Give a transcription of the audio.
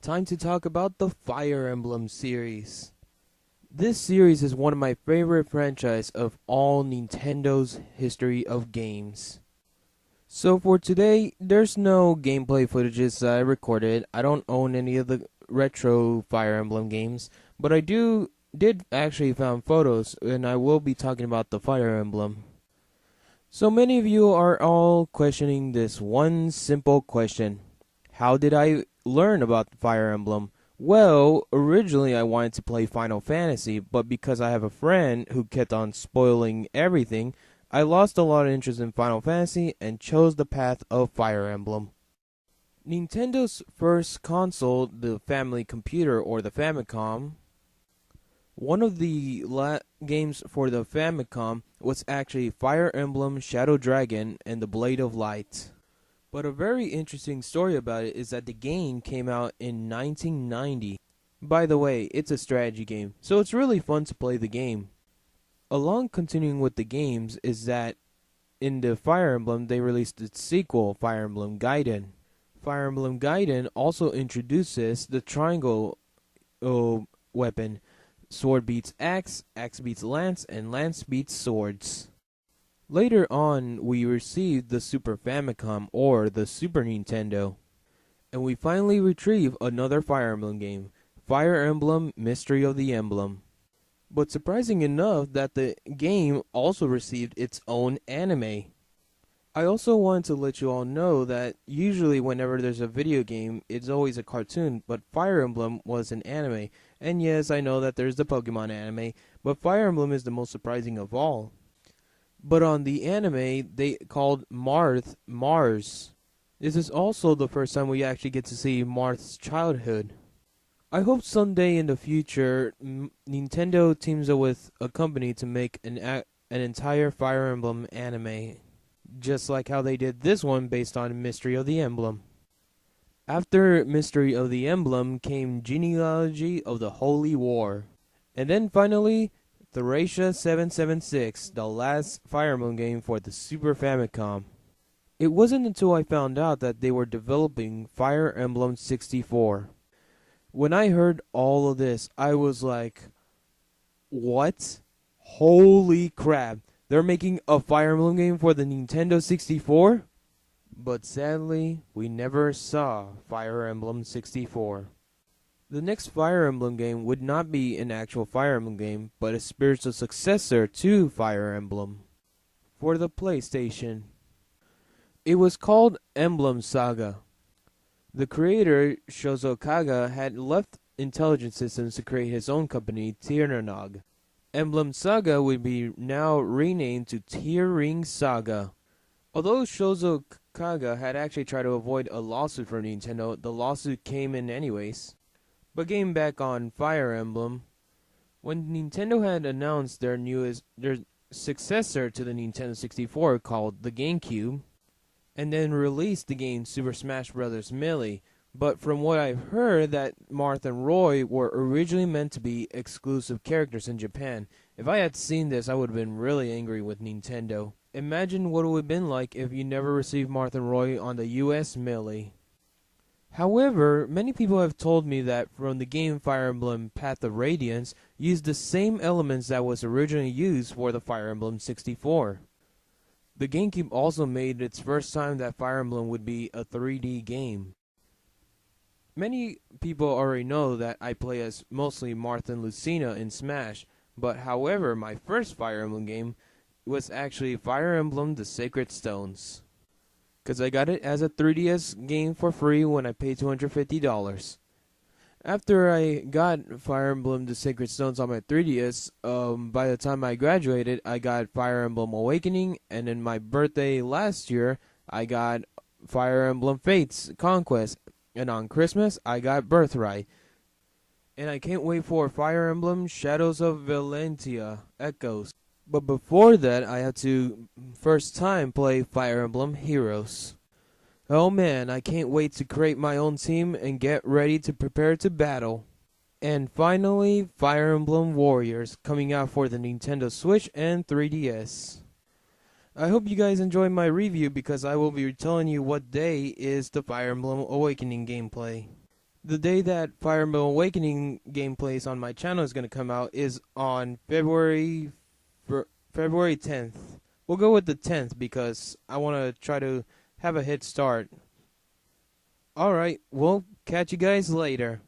time to talk about the Fire Emblem series. This series is one of my favorite franchises of all Nintendo's history of games. So for today, there's no gameplay footages that I recorded. I don't own any of the retro Fire Emblem games, but I did actually found photos, and I will be talking about the Fire Emblem. So many of you are all questioning this one simple question. How did I learn about Fire Emblem? Well, originally I wanted to play Final Fantasy, but because I have a friend who kept on spoiling everything, I lost a lot of interest in Final Fantasy and chose the path of Fire Emblem. Nintendo's first console, the family computer or the Famicom, one of the games for the Famicom was actually Fire Emblem Shadow Dragon and the Blade of Light. But a very interesting story about it is that the game came out in 1990. By the way, it's a strategy game, so it's really fun to play the game. Along continuing with the games is that in the Fire Emblem they released its sequel, Fire Emblem Gaiden. Fire Emblem Gaiden also introduces the triangle weapon. Sword beats axe, axe beats lance, and lance beats swords. Later on, we received the Super Famicom, or the Super Nintendo. And we finally retrieve another Fire Emblem game, Fire Emblem Mystery of the Emblem. But surprising enough that the game also received its own anime. I also want to let you all know that usually whenever there's a video game, it's always a cartoon, but Fire Emblem was an anime. And yes, I know that there's the Pokemon anime, but Fire Emblem is the most surprising of all. But on the anime, they called Marth Mars. This is also the first time we actually get to see Marth's childhood. I hope someday in the future, Nintendo teams up with a company to make an entire Fire Emblem anime. Just like how they did this one based on Mystery of the Emblem. After Mystery of the Emblem came Genealogy of the Holy War. And then finally, Thracia 776, the last Fire Emblem game for the Super Famicom. It wasn't until I found out that they were developing Fire Emblem 64. When I heard all of this, I was like, what? Holy crap, they're making a Fire Emblem game for the Nintendo 64? But sadly, we never saw Fire Emblem 64. The next Fire Emblem game would not be an actual Fire Emblem game, but a spiritual successor to Fire Emblem for the PlayStation. It was called Emblem Saga. The creator, Shozo Kaga, had left Intelligent Systems to create his own company, Tirnanog. Emblem Saga would be now renamed to Tearring Saga. Although Shozo Kaga had actually tried to avoid a lawsuit from Nintendo, the lawsuit came in anyways. But getting back on Fire Emblem, when Nintendo had announced their successor to the Nintendo 64 called the GameCube, and then released the game Super Smash Bros. Melee, but from what I've heard that Marth and Roy were originally meant to be exclusive characters in Japan. If I had seen this, I would have been really angry with Nintendo. Imagine what it would have been like if you never received Marth and Roy on the US Melee. However, many people have told me that from the game Fire Emblem Path of Radiance used the same elements that was originally used for the Fire Emblem 64. The GameCube also made its first time that Fire Emblem would be a 3D game. Many people already know that I play as mostly Marth and Lucina in Smash, but however, my first Fire Emblem game was actually Fire Emblem The Sacred Stones. Because I got it as a 3DS game for free when I paid $250. After I got Fire Emblem The Sacred Stones on my 3DS, by the time I graduated, I got Fire Emblem Awakening, and in my birthday last year, I got Fire Emblem Fates Conquest, and on Christmas, I got Birthright. And I can't wait for Fire Emblem Shadows of Valentia Echoes. But before that, I had to first time play Fire Emblem Heroes. Oh man, I can't wait to create my own team and get ready to prepare to battle. And finally, Fire Emblem Warriors, coming out for the Nintendo Switch and 3DS. I hope you guys enjoy my review because I will be telling you what day is the Fire Emblem Awakening gameplay. the day that Fire Emblem Awakening gameplays on my channel is going to come out is on February 10th. We'll go with the 10th because I want to try to have a head start. Alright, we'll catch you guys later.